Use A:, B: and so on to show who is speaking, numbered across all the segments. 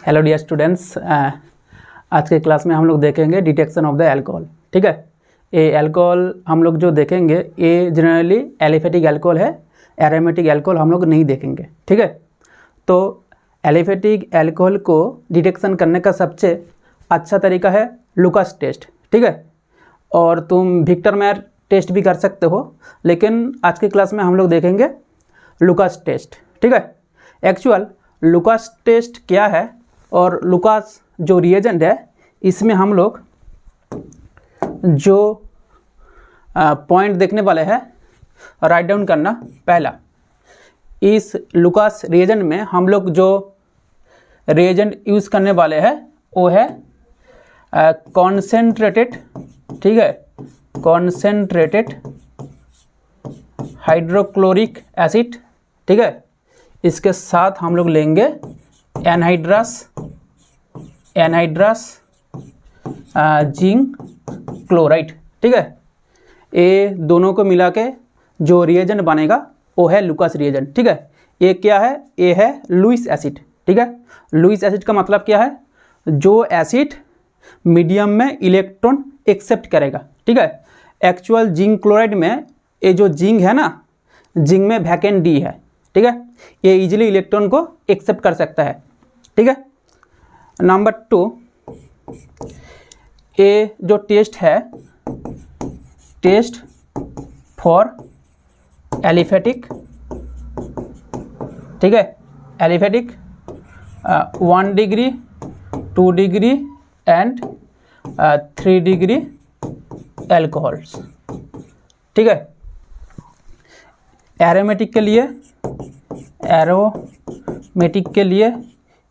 A: Hello dear students, आज के class में हम लोग देखेंगे डिटेक्शन ऑफ द अल्कोहल। ठीक है, ये अल्कोहल हम लोग जो देखेंगे ये जनरली एलिफेटिक अल्कोहल है, एरोमेटिक अल्कोहल हम लोग नहीं देखेंगे। ठीक है, तो एलिफेटिक अल्कोहल को डिटेक्शन करने का सबसे अच्छा तरीका है लुकास टेस्ट। ठीक है, और तुम विक्टर मेयर टेस्ट भी कर सकते हो, लेकिन आज की क्लास में हम लोग देखेंगे लुकास टेस्ट। ठीक है, एक्चुअल लुकास टेस्ट क्या है और लुकास जो रिएजेंट है इसमें हम लोग जो पॉइंट देखने वाले हैं राइट डाउन करना। पहला, इस लुकास रिएजेंट में हम लोग जो रिएजेंट यूज़ करने वाले हैं वो है कॉन्सेंट्रेटेड। ठीक है, कॉन्सेंट्रेटेड हाइड्रोक्लोरिक एसिड। ठीक है, इसके साथ हम लोग लेंगे एनहाइड्रस जिंक क्लोराइड। ठीक है, ये दोनों को मिला के जो रिएजेंट बनेगा वो है लुकास रिएजेंट। ठीक है, ये क्या है? ये है लुईस एसिड। ठीक है, लुईस एसिड का मतलब क्या है? जो एसिड मीडियम में इलेक्ट्रॉन एक्सेप्ट करेगा। ठीक है, एक्चुअल जिंक क्लोराइड में ये जो जिंक है ना, जिंक में वैकेंट डी है। ठीक है, ये इजीली इलेक्ट्रॉन को एक्सेप्ट कर सकता है। ठीक है, नंबर 2, ये जो टेस्ट है टेस्ट फॉर एलिफेटिक। ठीक है, aliphatic 1 degree 2 degree and 3 degree alcohols. ठीक है, एरोमेटिक के लिए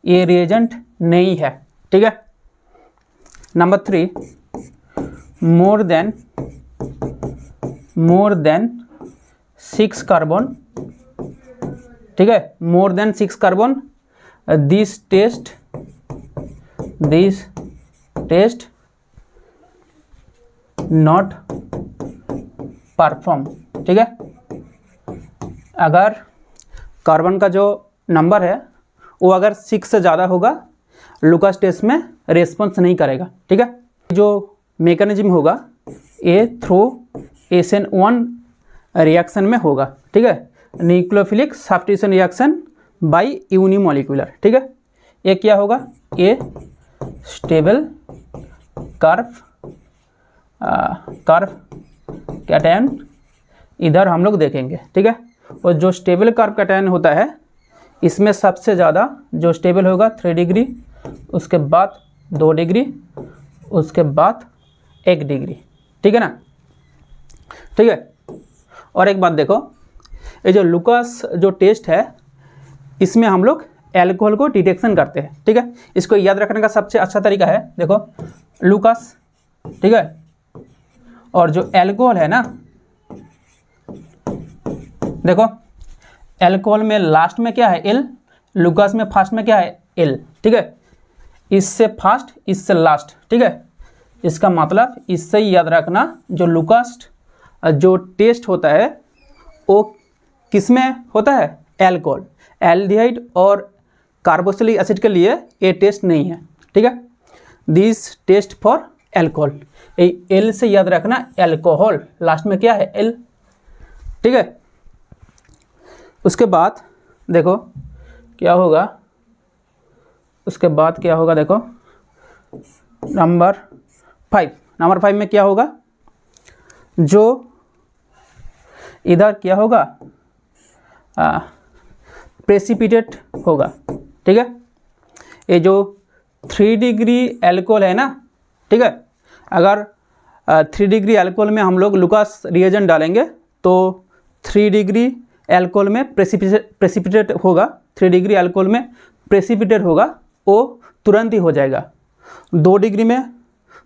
A: ये रिएजेंट नहीं है। ठीक है, नंबर 3, मोर देन 6 कार्बन। ठीक है, more than 6 carbon, this test not perform. ठीक है, अगर कार्बन का जो नंबर है वो अगर 6 से ज़्यादा होगा लुकास टेस्ट में रेस्पॉन्स नहीं करेगा। ठीक है, जो मेकेनिज्म होगा ये थ्रू SN1 रिएक्शन में होगा। ठीक है, nucleophilic substitution reaction by unimolecular. ठीक है, ये क्या होगा? ये स्टेबल कर्व कैटायन इधर हम लोग देखेंगे। ठीक है, और जो स्टेबल कर्व कैटायन होता है इसमें सबसे ज़्यादा जो स्टेबल होगा 3 डिग्री, उसके बाद 2 डिग्री, उसके बाद 1 डिग्री। ठीक है ना? ठीक है, और एक बात देखो, ये जो लुकास जो टेस्ट है इसमें हम लोग एल्कोहल को डिटेक्शन करते हैं। ठीक है, इसको याद रखने का सबसे अच्छा तरीका है, देखो लुकास। ठीक है, और जो एल्कोहल है ना, देखो एल्कोहल में लास्ट में क्या है? एल। लुकास में फास्ट में क्या है? एल। ठीक है, इससे फास्ट इससे लास्ट। ठीक है, इसका मतलब इससे याद रखना जो लुकास जो टेस्ट होता है वो किस में होता है? एल्कोहल। एल्डिहाइड और कार्बोक्सिलिक एसिड के लिए ये टेस्ट नहीं है। ठीक है, this test for alcohol, L से याद रखना एल्कोहल, लास्ट में क्या है? एल। ठीक है, उसके बाद देखो क्या होगा, उसके बाद क्या होगा, देखो नंबर 5 में क्या होगा? जो इधर क्या होगा? प्रेसिपिटेट होगा। ठीक है, ये जो 3 डिग्री एल्कोहल है ना, ठीक है, अगर 3 डिग्री एल्कोहल में हम लोग लुकास रिएजेंट डालेंगे तो 3 डिग्री एल्कोहल में प्रेसिपिटेट होगा। 3 डिग्री एल्कोहल में प्रेसिपिटेट होगा, वो तुरंत ही हो जाएगा। 2 डिग्री में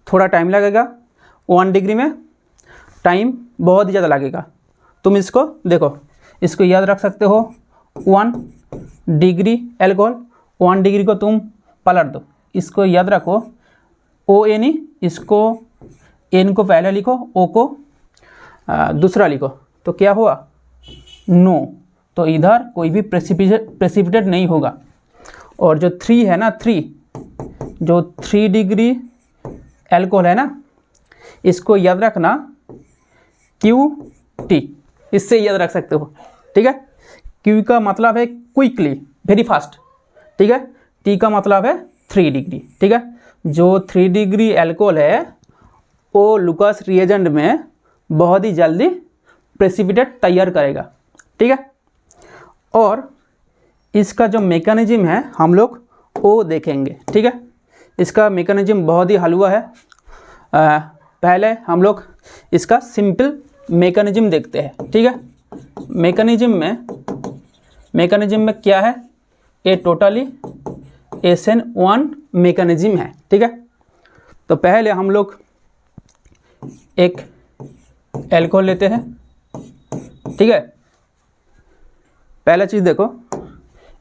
A: थोड़ा टाइम लगेगा, 1 डिग्री में टाइम बहुत ही ज़्यादा लगेगा। तुम इसको देखो, इसको याद रख सकते हो। 1 डिग्री एल्कोहल, 1 डिग्री को तुम पलट दो, इसको याद रखो ON, इसको N को पहले लिखो, O को दूसरा लिखो, तो क्या हुआ? नो। तो इधर कोई भी प्रेसिपिटेट नहीं होगा। और जो 3 है ना, 3 जो 3 डिग्री एल्कोहल है ना, इसको याद रखना QT, इससे याद रख सकते हो, ठीक है। Q का मतलब है क्विकली, वेरी फास्ट, ठीक है। T का मतलब है 3 डिग्री, ठीक है। जो 3 डिग्री एल्कोहल है वो लुकास रिएजेंट में बहुत ही जल्दी प्रेसिपिटेट तैयार करेगा, ठीक है। और इसका जो मैकेनिज्म है हम लोग वो देखेंगे, ठीक है। इसका मैकेनिज्म बहुत ही हलवा है। पहले हम लोग इसका सिंपल मैकेनिज्म देखते हैं, ठीक है। मैकेनिज्म में क्या है, ये टोटली SN1 मैकेनिज्म है, ठीक है। तो पहले हम लोग एक एल्कोहल लेते हैं, ठीक है। पहला चीज़ देखो,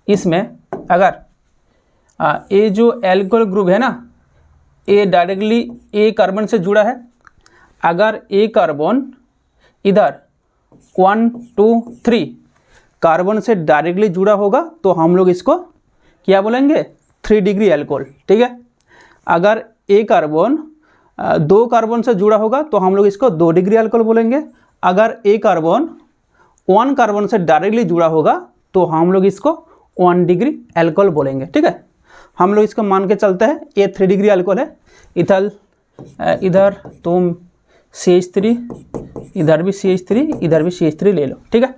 A: इसमें अगर ये जो एल्कोहल ग्रुप है ना, ये डायरेक्टली ए कार्बन से जुड़ा है। अगर ए कार्बन इधर 1 2 3 कार्बन से डायरेक्टली जुड़ा होगा तो हम लोग इसको क्या बोलेंगे, 3 डिग्री एल्कोहल, ठीक है। अगर ए कार्बन 2 कार्बन से जुड़ा होगा तो हम लोग इसको 2 डिग्री एल्कोहल बोलेंगे। अगर ए कार्बन 1 कार्बन से डायरेक्टली जुड़ा होगा तो हम लोग इसको 1 डिग्री एल्कोहल बोलेंगे, ठीक है। हम लोग इसको मान के चलते हैं ये 3 डिग्री एल्कोहल है। इधर तुम CH3, इधर भी CH3, इधर भी CH3 ले लो, ठीक है।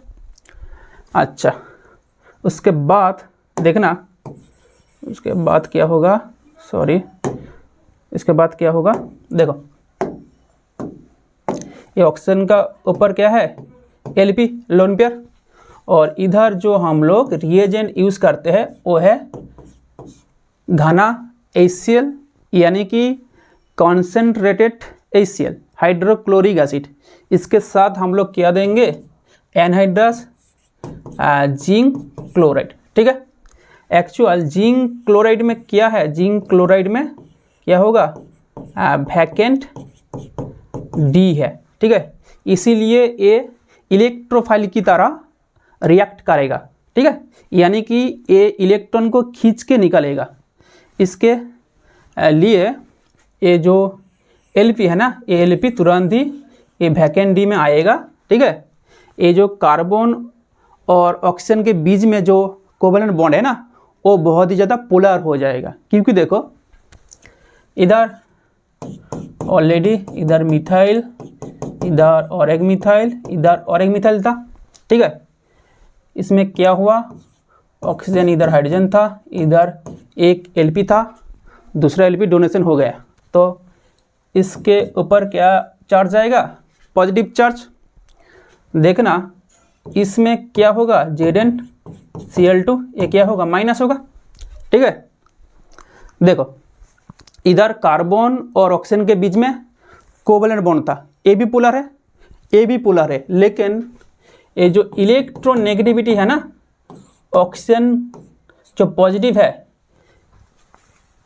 A: अच्छा, उसके बाद देखना, उसके बाद क्या होगा, सॉरी, इसके बाद क्या होगा, देखो ये ऑक्सीजन का ऊपर क्या है, LP, लोन पेयर, और इधर जो हम लोग रिएजेंट यूज़ करते हैं वो है घना HCl, यानी कि कॉन्सेंट्रेटेड HCl, हाइड्रोक्लोरिक एसिड। इसके साथ हम लोग क्या देंगे, एनहाइड्रस जिंक क्लोराइड, ठीक है। एक्चुअल जिंक क्लोराइड में क्या है, जिंक क्लोराइड में क्या होगा, वैकेंट D है, ठीक है। इसीलिए ये इलेक्ट्रोफाइल की तरह रिएक्ट करेगा, ठीक है। यानी कि ये इलेक्ट्रॉन को खींच के निकलेगा। इसके लिए ये जो LP है ना, ये LP तुरंत ही ये वैकेंट D में आएगा, ठीक है। ये जो कार्बन और ऑक्सीजन के बीच में जो कोवेलेंट बॉन्ड है ना, वो बहुत ही ज़्यादा पोलर हो जाएगा, क्योंकि देखो इधर ऑलरेडी इधर मिथाइल, इधर और एक मिथाइल, इधर और एक मिथाइल था, ठीक है। इसमें क्या हुआ, ऑक्सीजन इधर हाइड्रोजन था, इधर एक LP था, दूसरा LP डोनेशन हो गया, तो इसके ऊपर क्या चार्ज आएगा, पॉजिटिव चार्ज। देखना इसमें क्या होगा, ZnCl2, ये क्या होगा, माइनस होगा, ठीक है। देखो इधर कार्बन और ऑक्सीजन के बीच में कोवेलेंट बॉन्ड था, ए भी पोलर है, ए भी पोलर है, लेकिन ये जो इलेक्ट्रोनेगेटिविटी है ना, ऑक्सीजन जो पॉजिटिव है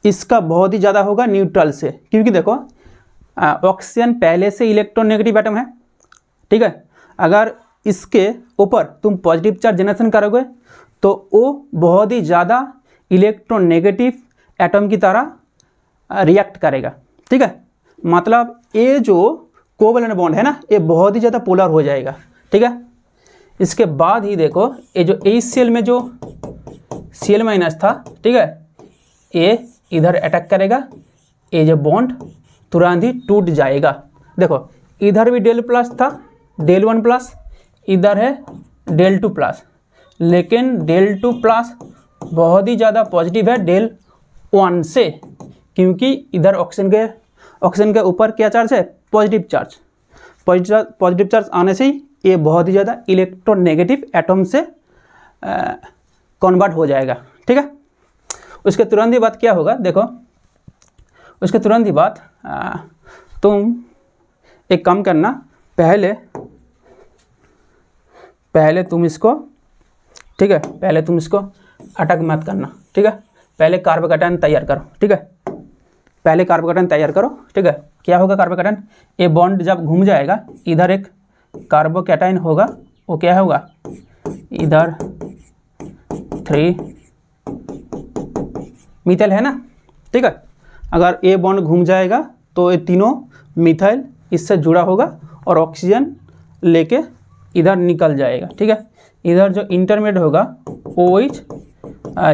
A: इसका बहुत ही ज़्यादा होगा न्यूट्रल से, क्योंकि देखो ऑक्सीजन पहले से इलेक्ट्रोनेगेटिव एटम है, ठीक है। अगर इसके ऊपर तुम पॉजिटिव चार्ज जनरेशन करोगे तो वो बहुत ही ज़्यादा इलेक्ट्रोनेगेटिव एटम की तरह रिएक्ट करेगा, ठीक है। मतलब ये जो कोवेलेंट बॉन्ड है ना, ये बहुत ही ज़्यादा पोलर हो जाएगा, ठीक है। इसके बाद ही देखो ये जो HCl में जो Cl माइनस था, ठीक है, ये इधर अटैक करेगा, ये जो बॉन्ड तुरंत ही टूट जाएगा। देखो इधर भी डेल प्लस था, डेल 1 प्लस, इधर है डेल 2 प्लस, लेकिन डेल 2 प्लस बहुत ही ज़्यादा पॉजिटिव है डेल 1 से, क्योंकि इधर ऑक्सीजन के ऊपर क्या चार्ज है, पॉजिटिव चार्ज। पॉजिटिव चार्ज आने से ही ये बहुत ही ज़्यादा इलेक्ट्रोनेगेटिव एटम से कन्वर्ट हो जाएगा, ठीक है। उसके तुरंत ही बाद क्या होगा, देखो उसके तुरंत ही बाद तुम एक काम करना, पहले तुम इसको, ठीक है, पहले तुम इसको अटैक मत करना, ठीक है। पहले कार्बोकैटायन तैयार करो, ठीक है, पहले कार्बोकैटायन तैयार करो, ठीक है। क्या होगा कार्बोकैटायन, ये बॉन्ड जब घूम जाएगा, इधर एक कार्बोकैटायन होगा, वो क्या होगा, इधर 3 मिथाइल है ना, ठीक है। अगर ए बॉन्ड घूम जाएगा तो ये तीनों मिथाइल इससे जुड़ा होगा और ऑक्सीजन लेके इधर निकल जाएगा, ठीक है। इधर जो इंटरमीडिएट होगा OH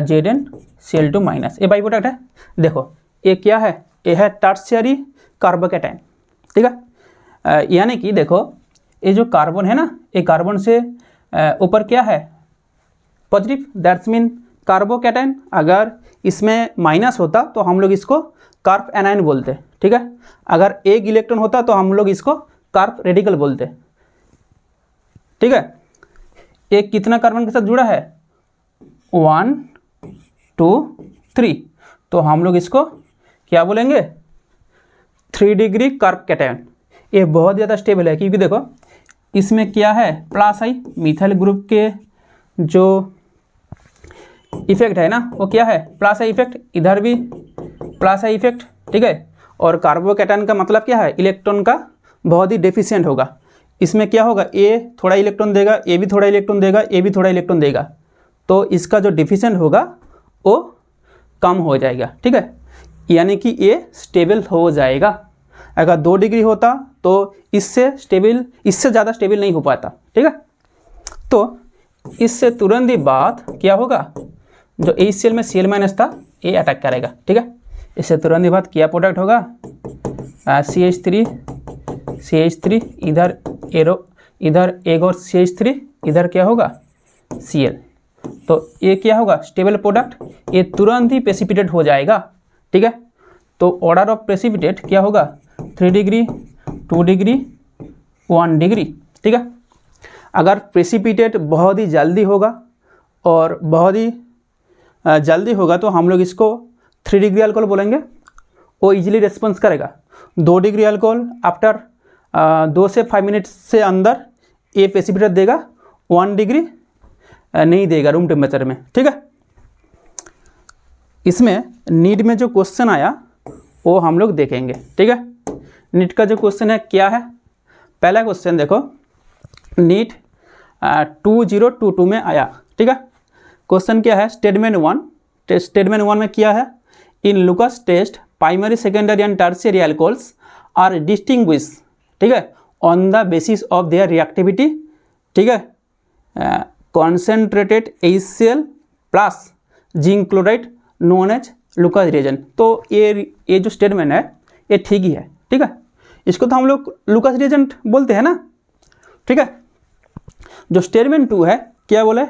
A: ZnCl2 माइनस, ये बाई प्रोडक्ट है। देखो ये क्या है, ये है टर्शियरी कार्बोकैटायन, ठीक है। यानी कि देखो ये जो कार्बन है ना, ये कार्बन से ऊपर क्या है, पॉजिटिव, दैट्स मीन कार्बोकैटायन। अगर इसमें माइनस होता तो हम लोग इसको कार्ब एनायन बोलते, ठीक है। अगर एक इलेक्ट्रॉन होता तो हम लोग इसको कार्ब रेडिकल बोलते, ठीक है। एक कितना कार्बन के साथ जुड़ा है, 1 2 3, तो हम लोग इसको क्या बोलेंगे, 3 डिग्री कार्ब कैटायन। ये बहुत ज़्यादा स्टेबल है क्योंकि देखो इसमें क्या है, प्लस आई, मिथाइल ग्रुप के जो इफेक्ट है ना वो क्या है, प्लस आई इफेक्ट, इधर भी प्लस आई इफेक्ट, ठीक है। और कार्बोकैटायन का मतलब क्या है, इलेक्ट्रॉन का बहुत ही डेफिशिएंट होगा। इसमें क्या होगा, ए थोड़ा इलेक्ट्रॉन देगा, ए भी थोड़ा इलेक्ट्रॉन देगा, ए भी थोड़ा इलेक्ट्रॉन देगा, तो इसका जो डेफिशिएंट होगा वो कम हो जाएगा, ठीक है। यानी कि ये स्टेबल हो जाएगा। अगर 2 डिग्री होता तो इससे ज़्यादा स्टेबल नहीं हो पाता, ठीक है। तो इससे तुरंत ही बाद क्या होगा, जो HCl में Cl माइनस था ये अटैक करेगा, ठीक है। इससे तुरंत ही बाद क्या प्रोडक्ट होगा, CH3 इधर एरो, इधर एक और CH3, इधर क्या होगा Cl, तो ये क्या होगा, स्टेबल प्रोडक्ट, ये तुरंत ही प्रेसिपिटेट हो जाएगा, ठीक है। तो ऑर्डर ऑफ प्रेसिपिटेट क्या होगा, 3 डिग्री 2 डिग्री 1 डिग्री, ठीक है। अगर प्रेसिपिटेट बहुत ही जल्दी होगा और बहुत ही जल्दी होगा तो हम लोग इसको 3 डिग्री अल्कोहल बोलेंगे, वो इजीली रिस्पॉन्स करेगा। 2 डिग्री अल्कोहल आफ्टर 2 से 5 मिनट से अंदर ये प्रेसिपिटेट देगा, 1 डिग्री नहीं देगा रूम टेम्परेचर में, ठीक है। इसमें नीट में जो क्वेश्चन आया वो हम लोग देखेंगे, ठीक है। नीट का जो क्वेश्चन है क्या है, पहला क्वेश्चन देखो, नीट 2022 में आया, ठीक है। क्वेश्चन क्या है, स्टेटमेंट 1 में क्या है, in Lucas test primary secondary and tertiary alcohols are distinguish, ठीक है, on the basis of their reactivity, ठीक है, concentrated HCl plus zinc chloride known as Lucas reagent. तो ये जो स्टेटमेंट है ये ठीक ही है, ठीक है। इसको तो हम लोग लुकास रिएजेंट बोलते हैं ना, ठीक है। जो स्टेटमेंट 2 है क्या बोले,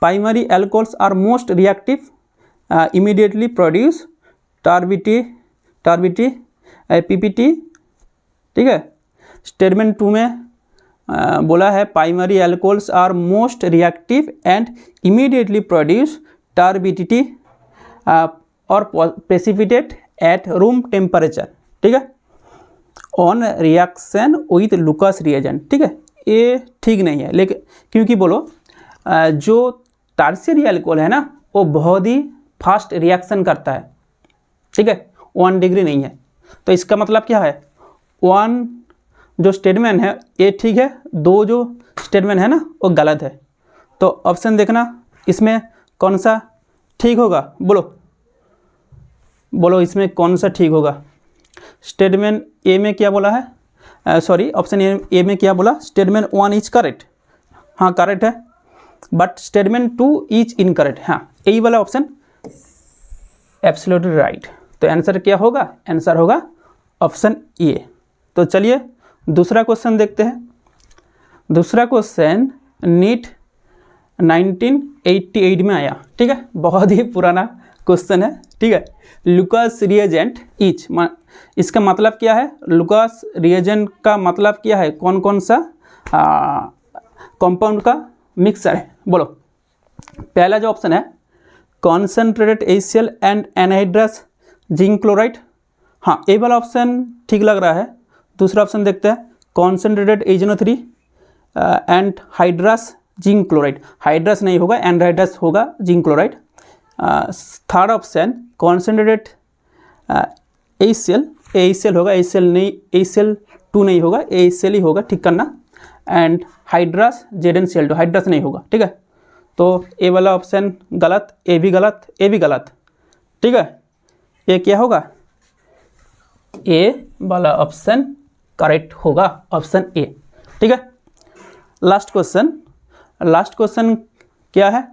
A: primary alcohols are most reactive immediately produce turbidity PPT, ठीक है। स्टेटमेंट 2 में बोला है primary alcohols are most reactive and immediately produce turbidity और प्रेसिपिटेट एट रूम टेम्परेचर, ठीक है, on reaction with Lucas reagent, ठीक है। ये ठीक नहीं है, लेकिन क्योंकि बोलो जो टर्शियरी अल्कोहल है ना वो बहुत ही फास्ट रिएक्शन करता है, ठीक है, 1 डिग्री नहीं है। तो इसका मतलब क्या है, 1 जो स्टेटमेंट है ये ठीक है, 2 जो स्टेटमेंट है ना वो गलत है। तो ऑप्शन देखना इसमें कौन सा ठीक होगा, बोलो इसमें कौन सा ठीक होगा। स्टेटमेंट ए में क्या बोला है, सॉरी ऑप्शन ए में क्या बोला, स्टेटमेंट 1 इज करेक्ट, हाँ करेक्ट है, बट स्टेटमेंट 2 इज इनकरेक्ट, हाँ यही वाला ऑप्शन एब्सोल्युटली राइट। तो आंसर क्या होगा, आंसर होगा ऑप्शन ए। तो चलिए दूसरा क्वेश्चन देखते हैं। दूसरा क्वेश्चन नीट 1988 में आया, ठीक है, बहुत ही पुराना क्वेश्चन है, ठीक है। लुकास रिएजेंट इच, इसका मतलब क्या है, लुकास रिएजेंट का मतलब क्या है, कौन कौन सा कंपाउंड का मिक्सर है, बोलो। पहला जो ऑप्शन है concentrated HCl and anhydrous zinc chloride, हाँ ये वाला ऑप्शन ठीक लग रहा है। दूसरा ऑप्शन देखते हैं concentrated HNO3 and hydrous zinc chloride, hydrous नहीं होगा एनहाइड्रस होगा zinc chloride. Third option concentrated HCl होगा, HCl2 नहीं होगा, HCl ही होगा, ठीक करना, एंड हाइड्रस ZnCl2, हाइड्रस नहीं होगा, ठीक है। तो ए वाला ऑप्शन गलत, ए भी गलत, ए भी गलत, ठीक है। ये क्या होगा, ए वाला ऑप्शन करेक्ट होगा, ऑप्शन ए। ठीक है, लास्ट क्वेश्चन क्या है?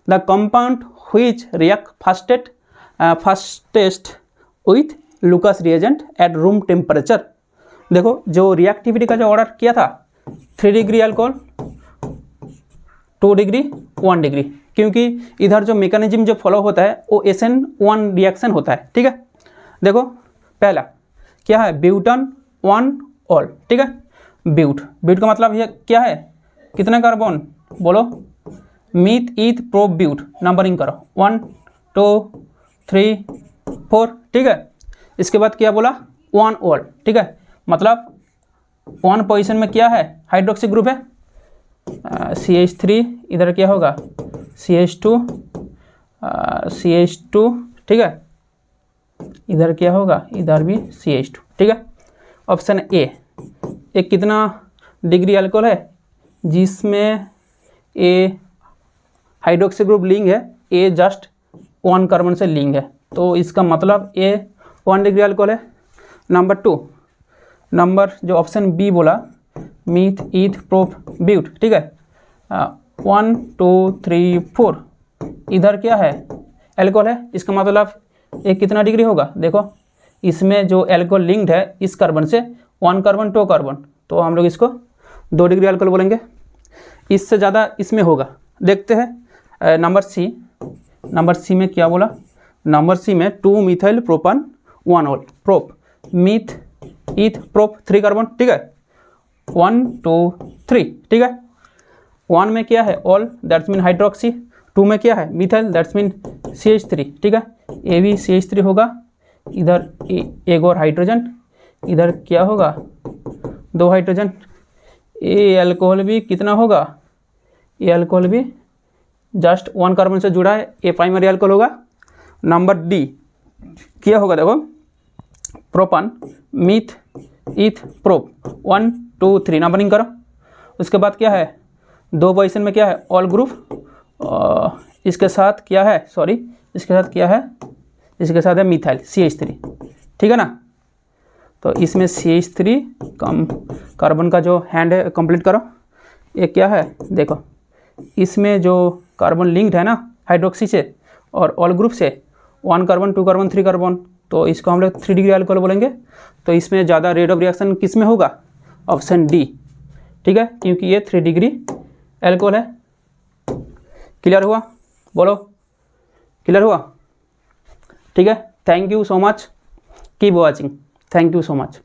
A: The compound which react fastest with Lucas reagent eight room temperature. देखो, जो रिएक्टिविटी का जो ऑर्डर किया था 3 डिग्री अल्कोहल, 2 डिग्री, 1 डिग्री, क्योंकि इधर जो मैकेनिज्म जो फॉलो होता है वो SN1 रिएक्शन होता है। ठीक है, देखो पहला क्या है? Butane 1 all. ठीक है, ब्यूट का मतलब ये क्या है? कितना कार्बन बोलो? मीथ ईथ प्रोप ब्यूट, नंबरिंग करो 1 2 3 4। ठीक है, इसके बाद क्या बोला? 1 ऑल। ठीक है, मतलब 1 पोजीशन में क्या है? हाइड्रोक्सी ग्रुप है, CH3, इधर क्या होगा? CH2, CH2। ठीक है, इधर क्या होगा? इधर भी CH2। ठीक है, ऑप्शन ए। एक कितना डिग्री अल्कोहल है जिसमें ए हाइड्रोक्सी ग्रुप लिंक है, ए जस्ट 1 कार्बन से लिंक है, तो इसका मतलब ए 1 डिग्री अल्कोहल है। नंबर 2, नंबर जो ऑप्शन बी बोला, मीथ ईथ प्रोप ब्यूट। ठीक है, 1 2 3 4, इधर क्या है? एल्कोहल है, इसका मतलब ये कितना डिग्री होगा? देखो, इसमें जो एल्कोहल लिंक्ड है इस कार्बन से 1 कार्बन 2 कार्बन, तो हम लोग इसको 2 डिग्री अल्कोहल बोलेंगे। इससे ज़्यादा इसमें होगा, देखते हैं। नंबर सी में क्या बोला? नंबर सी में 2 methyl propan 1 ol, prop meth eth prop 3 carbon. ठीक है, 1 2 3। ठीक है, 1 में क्या है? All, that's mean hydroxy. 2 में क्या है? Methyl, that's mean CH3। ठीक है, ए भी CH3 होगा, इधर एक और हाइड्रोजन, इधर क्या होगा? 2 हाइड्रोजन। ए अल्कोहल भी कितना होगा? ए अल्कोहल भी जस्ट 1 कार्बन से जुड़ा है, ए प्राइमरी अल्कोहल होगा। नंबर डी क्या होगा? देखो, प्रोपान मीथ ईथ प्रोप 1 2 3, नंबरिंग करो। उसके बाद क्या है? 2 पोजीशन में क्या है? All group. इसके साथ क्या है? सॉरी, इसके साथ क्या है? इसके साथ है मिथाइल CH3। ठीक है ना, तो इसमें CH3 कम कार्बन का जो हैंड है कंप्लीट करो। ये क्या है? देखो, इसमें जो कार्बन लिंक्ड है ना हाइड्रोक्सी से और ऑल ग्रुप से 1 कार्बन 2 कार्बन 3 कार्बन, तो इसको हम लोग 3 डिग्री अल्कोहल बोलेंगे। तो इसमें ज़्यादा रेट ऑफ रिएक्शन किस में होगा? Option D. ठीक है, क्योंकि ये 3 डिग्री अल्कोहल है। क्लियर हुआ? बोलो, क्लियर हुआ? ठीक है, thank you so much, keep watching, thank you so much.